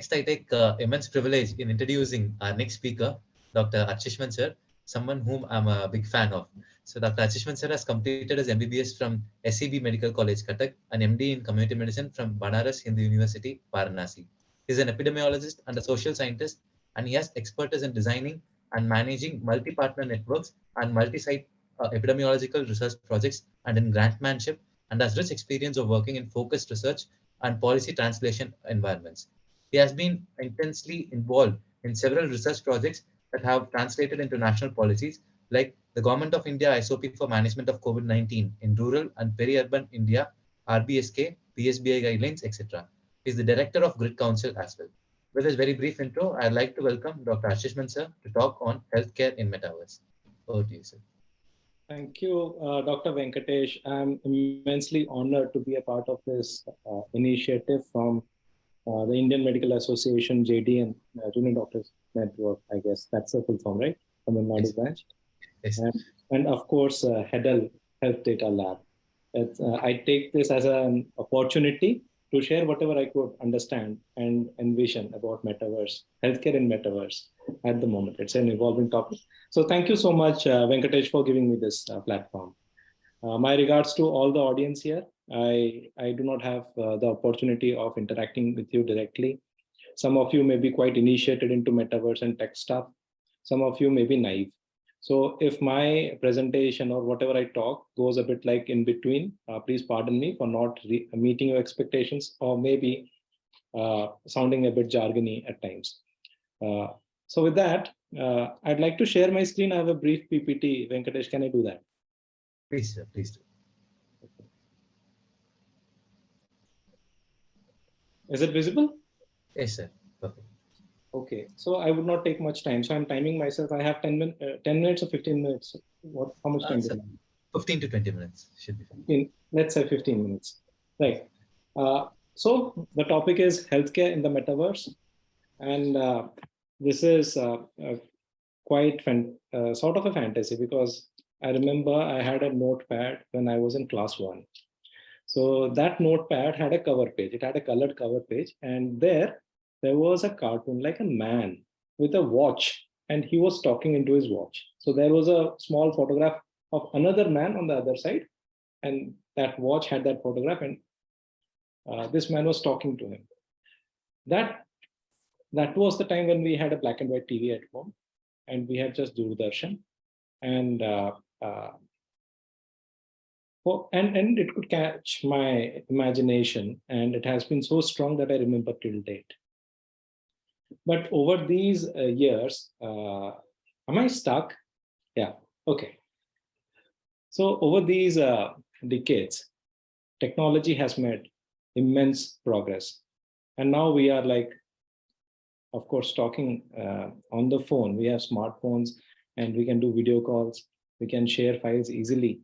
Next, I take immense privilege in introducing our next speaker, Dr. Archisman sir, someone whom I'm a big fan of. So Dr. Archisman sir has completed his MBBS from SEB Medical College, Cuttack, and MD in Community Medicine from Banaras Hindu University, Varanasi. He's an epidemiologist and a social scientist, and he has expertise in designing and managing multi-partner networks and multi-site epidemiological research projects and in grantmanship, and has rich experience of working in focused research and policy translation environments. He has been intensely involved in several research projects that have translated into national policies, like the Government of India SOP for Management of COVID-19 in Rural and Peri-urban India, RBSK, PSBI guidelines, etc. He is the director of Grid Council as well. With this very brief intro, I'd like to welcome Dr. Archisman sir to talk on healthcare in Metaverse. Over to you, sir. Thank you, Dr. Venkatesh. I'm immensely honored to be a part of this initiative from the Indian Medical Association, JDN, Junior Doctors Network, I guess. That's the full form, right? Tamil Nadu branch. Yes. And of course, HeDaL, Health Data Lab. I take this as an opportunity to share whatever I could understand and envision about Metaverse, healthcare in Metaverse at the moment. It's an evolving topic. So thank you so much, Venkatesh, for giving me this platform. My regards to all the audience here. I do not have the opportunity of interacting with you directly. Some of you may be quite initiated into Metaverse and tech stuff. Some of you may be naive. So if my presentation or whatever I talk goes a bit like in between, please pardon me for not meeting your expectations or maybe sounding a bit jargony at times. So with that, I'd like to share my screen. I have a brief PPT. Venkatesh, can I do that? Please, sir, please do. Is it visible? Yes, sir. Perfect. Okay, so I would not take much time. So I'm timing myself. I have 10 minutes or 15 minutes. How much time do you have? 15 to 20 minutes should be fine. Let's say 15 minutes. Right. So the topic is healthcare in the metaverse. And this is quite sort of a fantasy, because I remember I had a notepad when I was in class 1. So that notepad had a cover page. It had a colored cover page. And there was a cartoon like a man with a watch, and he was talking into his watch. So there was a small photograph of another man on the other side, and that watch had that photograph, and this man was talking to him. That was the time when we had a black and white TV at home, and we had just Doordarshan, and and it could catch my imagination, and it has been so strong that I remember till date. But over these years, am I stuck? Yeah, okay. So over these decades, technology has made immense progress. And now we are like, of course, talking on the phone. We have smartphones and we can do video calls. We can share files easily.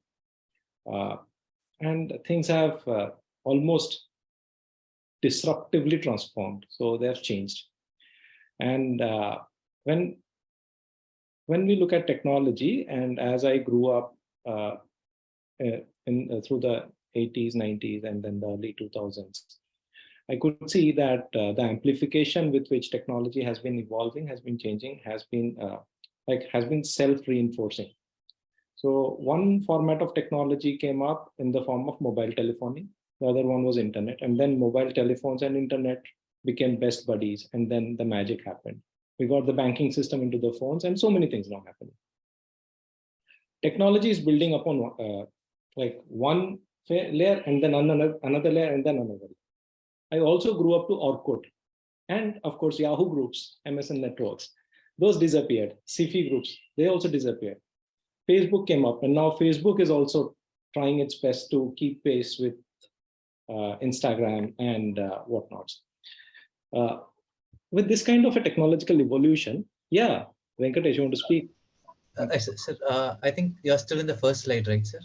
And things have almost disruptively transformed. So they have changed. And when we look at technology, and as I grew up through the 80s, 90s, and then the early 2000s, I could see that the amplification with which technology has been evolving, has been changing, has been self-reinforcing. So one format of technology came up in the form of mobile telephony. The other one was internet, and then mobile telephones and internet became best buddies, and then the magic happened. We got the banking system into the phones, and so many things now happening. Technology is building upon like one layer and then another layer and then another. I also grew up to Orkut, and of course Yahoo groups, MSN networks. Those disappeared. Sifi groups, they also disappeared. Facebook came up, and now Facebook is also trying its best to keep pace with Instagram and whatnots. With this kind of a technological evolution, yeah, Venkatesh, you want to speak? Sir, I think you're still in the first slide, right, sir?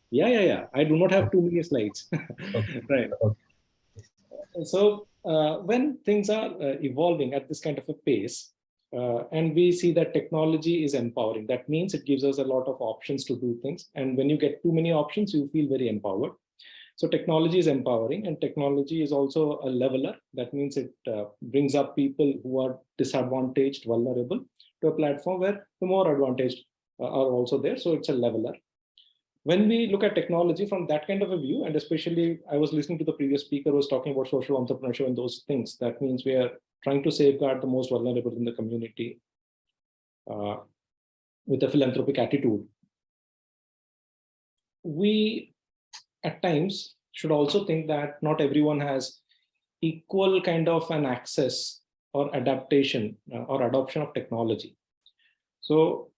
Yeah. I do not have too many slides. Okay. Right. Okay. So when things are evolving at this kind of a pace, and we see that technology is empowering, that means it gives us a lot of options to do things. And when you get too many options, you feel very empowered. So technology is empowering, and technology is also a leveler. That means it brings up people who are disadvantaged, vulnerable, to a platform where the more advantaged are also there. So it's a leveler. When we look at technology from that kind of a view, and especially I was listening to the previous speaker who was talking about social entrepreneurship and those things, that means we are trying to safeguard the most vulnerable in the community with a philanthropic attitude. We at times should also think that not everyone has equal kind of an access or adaptation or adoption of technology. So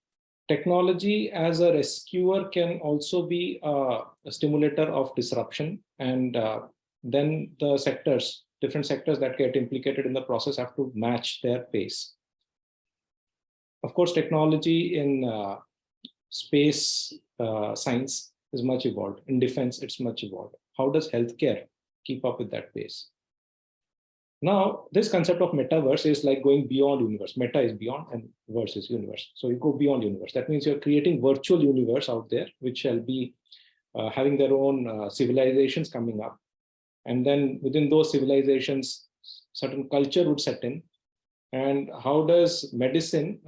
technology as a rescuer can also be a stimulator of disruption, and then the sectors, different sectors that get implicated in the process have to match their pace. Of course, technology in space science is much evolved. In defense, it's much evolved. How does healthcare keep up with that pace? Now, this concept of metaverse is like going beyond universe. Meta is beyond and verse is universe. So you go beyond universe. That means you're creating virtual universe out there, which shall be having their own civilizations coming up. And then within those civilizations, certain culture would set in. And how does medicine,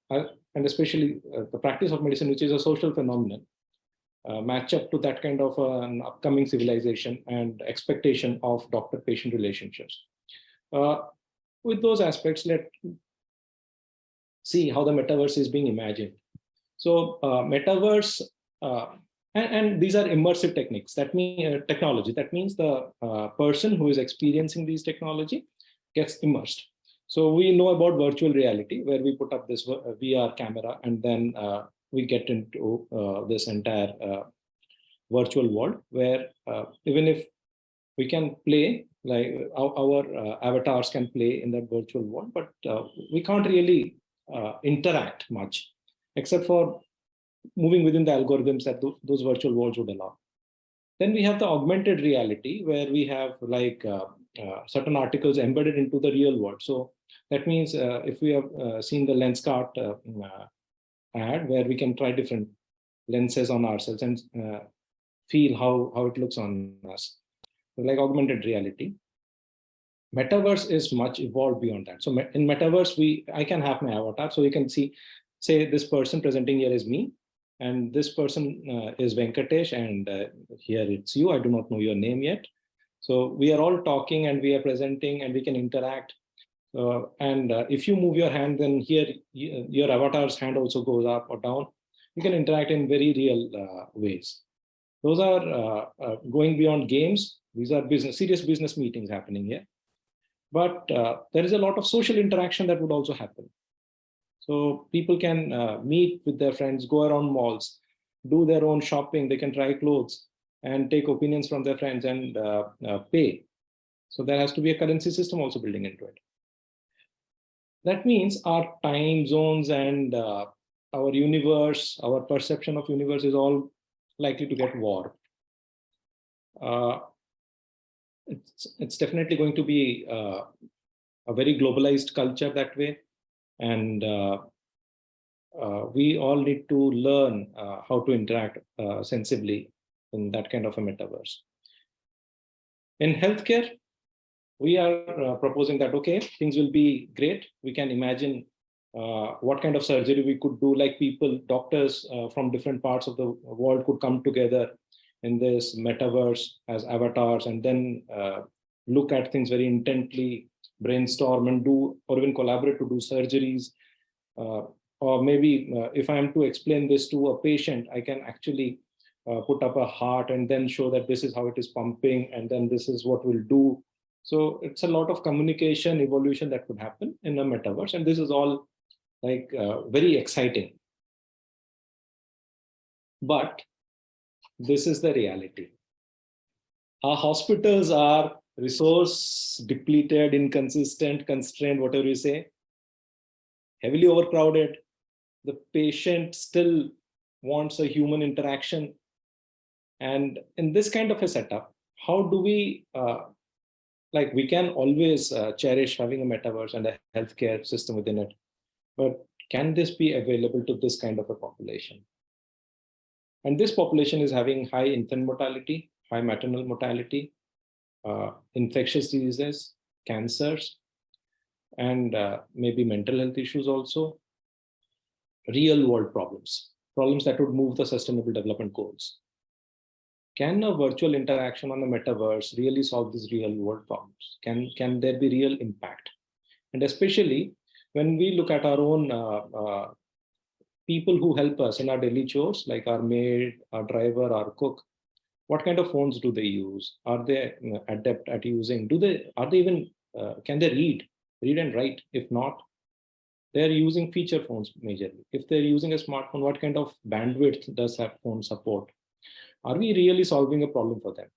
and especially the practice of medicine, which is a social phenomenon, match up to that kind of an upcoming civilization and expectation of doctor-patient relationships? With those aspects, let's see how the metaverse is being imagined. So metaverse, and these are immersive techniques. That means technology. That means the person who is experiencing these technology gets immersed. So we know about virtual reality, where we put up this VR camera, and then we get into this entire virtual world, where even if we can play, like our avatars can play in that virtual world, but we can't really interact much, except for moving within the algorithms that those virtual worlds would allow. Then we have the augmented reality, where we have like certain articles embedded into the real world. So that means if we have seen the Lenskart ad, where we can try different lenses on ourselves and feel how it looks on us, like augmented reality. Metaverse is much evolved beyond that. So in metaverse, I can have my avatar, so you can see, say this person presenting here is me, and this person is Venkatesh, and here it's you. I do not know your name yet. So we are all talking and we are presenting and we can interact. And if you move your hand, then here your avatar's hand also goes up or down. You can interact in very real ways. Those are going beyond games. These are serious business meetings happening here. But there is a lot of social interaction that would also happen. So people can meet with their friends, go around malls, do their own shopping. They can try clothes and take opinions from their friends and pay. So there has to be a currency system also building into it. That means our time zones and our universe, our perception of universe is all likely to get warped. It's definitely going to be a very globalized culture that way. And we all need to learn how to interact sensibly in that kind of a metaverse. In healthcare, we are proposing that, okay, things will be great. We can imagine what kind of surgery we could do, like doctors from different parts of the world could come together in this metaverse as avatars, and then look at things very intently, brainstorm and do, or even collaborate to do surgeries. Or maybe if I am to explain this to a patient, I can actually put up a heart and then show that this is how it is pumping, and then this is what we'll do. So it's a lot of communication evolution that could happen in a metaverse. And this is all like very exciting. But this is the reality. Our hospitals are resource depleted, inconsistent, constrained, whatever you say, heavily overcrowded. The patient still wants a human interaction. And in this kind of a setup, how do we, like we can always cherish having a metaverse and a healthcare system within it, but can this be available to this kind of a population? And this population is having high infant mortality, high maternal mortality, infectious diseases, cancers, and maybe mental health issues also, real world problems that would move the sustainable development goals. Can a virtual interaction on the metaverse really solve these real world problems? Can there be real impact? And especially when we look at our own people who help us in our daily chores, like our maid, our driver, our cook, what kind of phones do they use? Are they adept at using? Are they even, can they read and write? If not, they're using feature phones majorly. If they're using a smartphone, what kind of bandwidth does that phone support? Are we really solving a problem for them?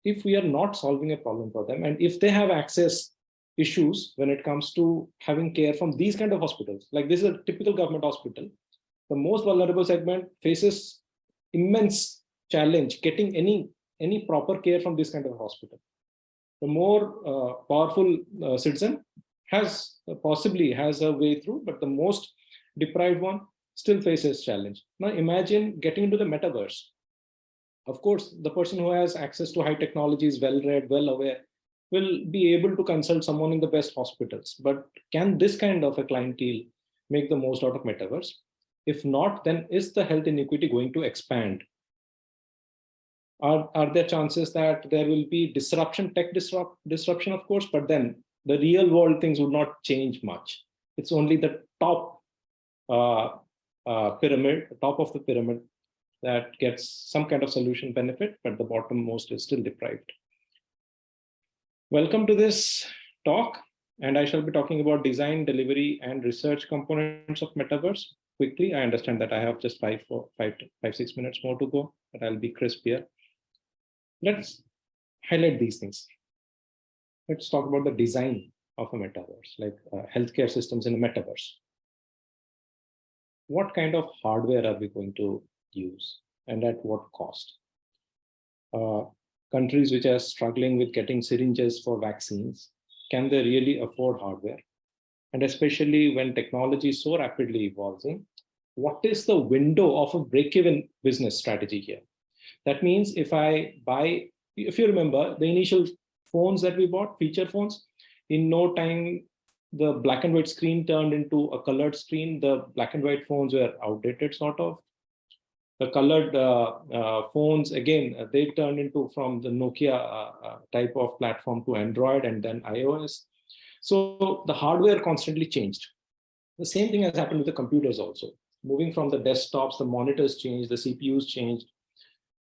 If we are not solving a problem for them, and if they have access issues when it comes to having care from these kind of hospitals, like this is a typical government hospital, the most vulnerable segment faces immense challenge getting any proper care from this kind of hospital. The more powerful citizen possibly has a way through, but the most deprived one still faces challenge. Now imagine getting into the metaverse. Of course, the person who has access to high technology is well read, well aware, will be able to consult someone in the best hospitals. But can this kind of a clientele make the most out of metaverse? If not, then is the health inequity going to expand? Are there chances that there will be disruption, disruption, of course, but then the real world things would not change much. It's only the top pyramid, top of the pyramid, that gets some kind of solution benefit, but the bottom most is still deprived. Welcome to this talk, and I shall be talking about design, delivery, and research components of Metaverse. Quickly, I understand that I have just 5-6 minutes more to go, but I'll be crisp here. Let's highlight these things. Let's talk about the design of a metaverse, like healthcare systems in a metaverse. What kind of hardware are we going to use, and at what cost? Countries which are struggling with getting syringes for vaccines, can they really afford hardware? And especially when technology is so rapidly evolving, what is the window of a break-even business strategy here? That means if you remember the initial phones that we bought, feature phones, in no time, the black and white screen turned into a colored screen. The black and white phones were outdated, sort of. The colored phones, again, they turned into from the Nokia type of platform to Android and then iOS. So the hardware constantly changed. The same thing has happened with the computers also. Moving from the desktops, the monitors changed, the CPUs changed.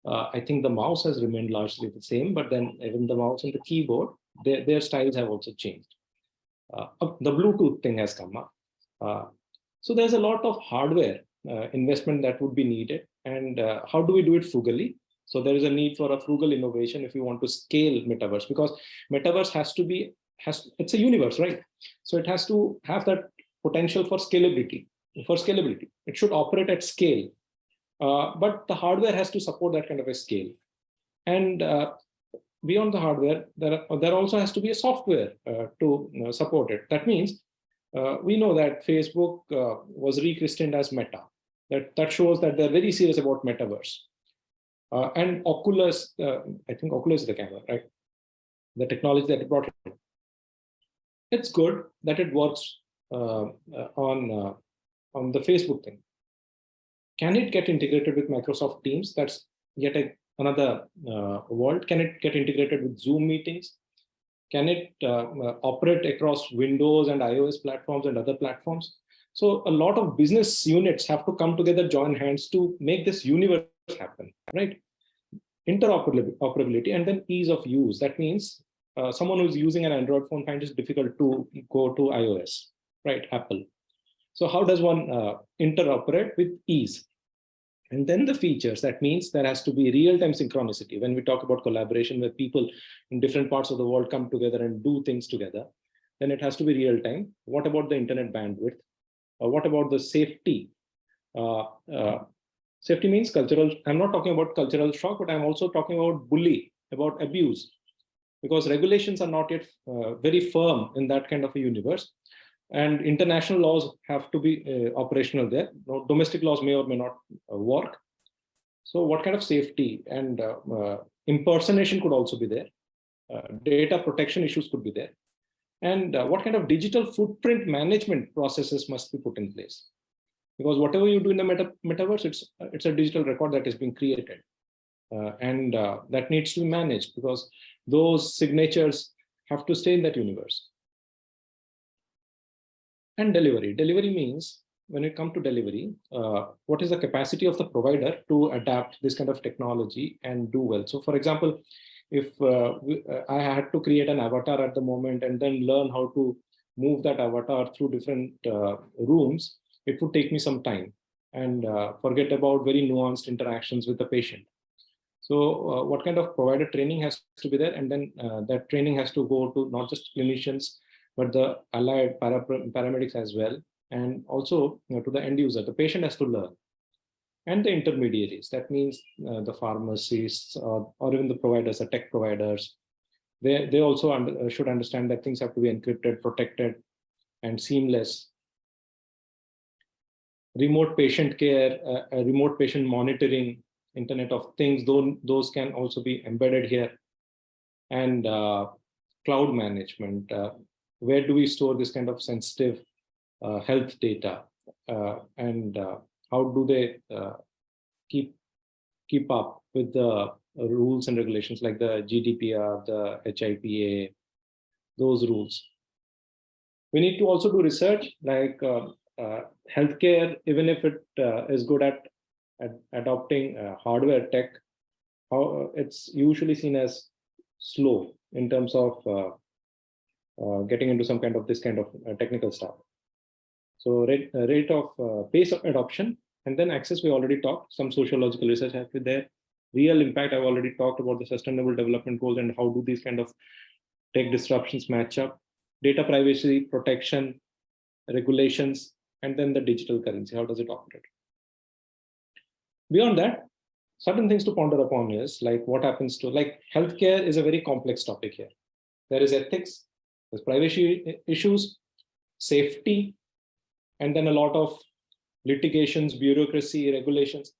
I think the mouse has remained largely the same, but then even the mouse and the keyboard, their styles have also changed. The Bluetooth thing has come up. So there's a lot of hardware investment that would be needed. And how do we do it frugally? So there is a need for a frugal innovation if you want to scale metaverse, because metaverse it's a universe, right? So it has to have that potential for scalability. It should operate at scale. But the hardware has to support that kind of a scale. And beyond the hardware, there also has to be a software to support it. That means we know that Facebook was rechristened as Meta. That shows that they're very serious about metaverse. And Oculus, I think Oculus is the camera, right? The technology that it brought in. It's good that it works on the Facebook thing. Can it get integrated with Microsoft Teams? That's yet another world. Can it get integrated with Zoom meetings? Can it operate across Windows and iOS platforms and other platforms? So a lot of business units have to come together, join hands to make this universe happen, right? Interoperability and then ease of use. That means someone who's using an Android phone finds it difficult to go to iOS, right? Apple. So how does one interoperate with ease? And then the features, that means there has to be real-time synchronicity. When we talk about collaboration where people in different parts of the world come together and do things together, then it has to be real-time. What about the internet bandwidth? What about the safety? Safety means cultural. I'm not talking about cultural shock, but I'm also talking about abuse, because regulations are not yet very firm in that kind of a universe. And international laws have to be operational there. Domestic laws may or may not work. So what kind of safety and impersonation could also be there. Data protection issues could be there. And what kind of digital footprint management processes must be put in place? Because whatever you do in the metaverse, it's a digital record that is being created. And that needs to be managed because those signatures have to stay in that universe. And delivery. Delivery means, when it comes to delivery, what is the capacity of the provider to adapt this kind of technology and do well? So for example, if I had to create an avatar at the moment and then learn how to move that avatar through different rooms, it would take me some time, and forget about very nuanced interactions with the patient. So what kind of provider training has to be there? And then that training has to go to not just clinicians, but the allied paramedics as well. And also to the end user, the patient has to learn. And the intermediaries, that means the pharmacists or even the providers, the tech providers, they also should understand that things have to be encrypted, protected, and seamless. Remote patient care, remote patient monitoring, Internet of Things, those can also be embedded here. And cloud management, where do we store this kind of sensitive health data, and how do they keep up with the rules and regulations like the GDPR, the HIPAA, those rules. We need to also do research, like healthcare, even if it is good at adopting hardware tech, how it's usually seen as slow in terms of getting into some kind of this kind of technical stuff. So rate of pace of adoption, and then access, we already talked. Some sociological research has been there. Real impact, I've already talked about the sustainable development goals and how do these kind of tech disruptions match up. Data privacy, protection, regulations, and then the digital currency, how does it operate? Beyond that, certain things to ponder upon is like what happens to, like healthcare is a very complex topic here. There is ethics, there's privacy issues, safety, and then a lot of litigations, bureaucracy, regulations.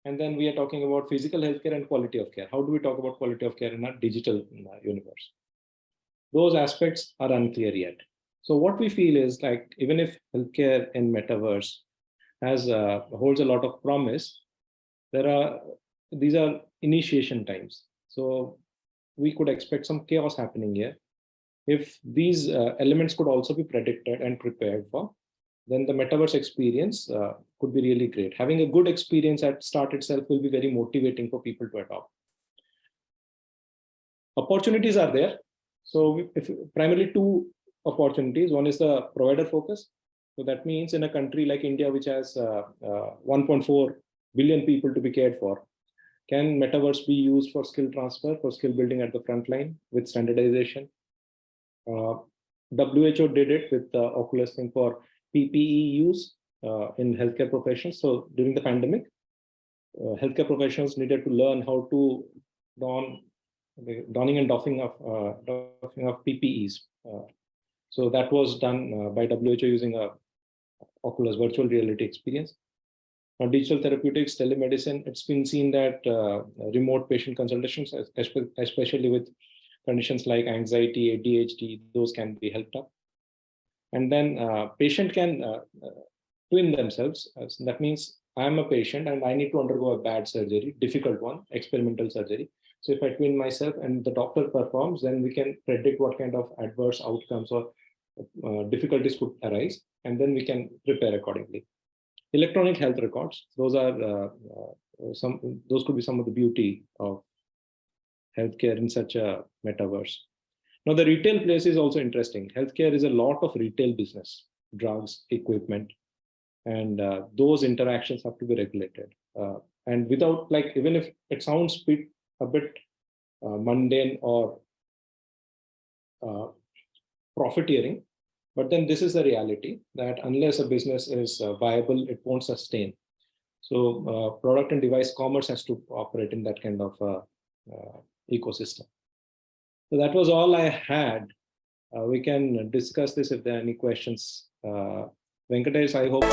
And then we are talking about physical healthcare and quality of care. How do we talk about quality of care in a digital universe? Those aspects are unclear yet. So what we feel is like, even if healthcare in metaverse holds a lot of promise, these are initiation times. So we could expect some chaos happening here. If these elements could also be predicted and prepared for, then the metaverse experience could be really great. Having a good experience at start itself will be very motivating for people to adopt. Opportunities are there. So primarily two opportunities. One is the provider focus. So that means in a country like India, which has 1.4 billion people to be cared for, can metaverse be used for skill transfer, for skill building at the front line with standardization? WHO did it with the Oculus thing for PPE use in healthcare professions. So during the pandemic, healthcare professionals needed to learn how to donning and doffing of PPEs. So that was done by WHO using a Oculus virtual reality experience. Now, digital therapeutics, telemedicine, it's been seen that remote patient consultations, especially with conditions like anxiety, ADHD, those can be helped up. And then patient can twin themselves. So that means I'm a patient and I need to undergo a bad surgery, difficult one, experimental surgery. So if I twin myself and the doctor performs, then we can predict what kind of adverse outcomes or difficulties could arise, and then we can prepare accordingly. Electronic health records, those are those could be some of the beauty of healthcare in such a metaverse. Now, the retail place is also interesting. Healthcare is a lot of retail business, drugs, equipment, and those interactions have to be regulated. And without, like, even if it sounds a bit mundane or profiteering, but then this is the reality that unless a business is viable, it won't sustain. So product and device commerce has to operate in that kind of ecosystem. So that was all I had. We can discuss this if there are any questions. Venkatesh, I hope.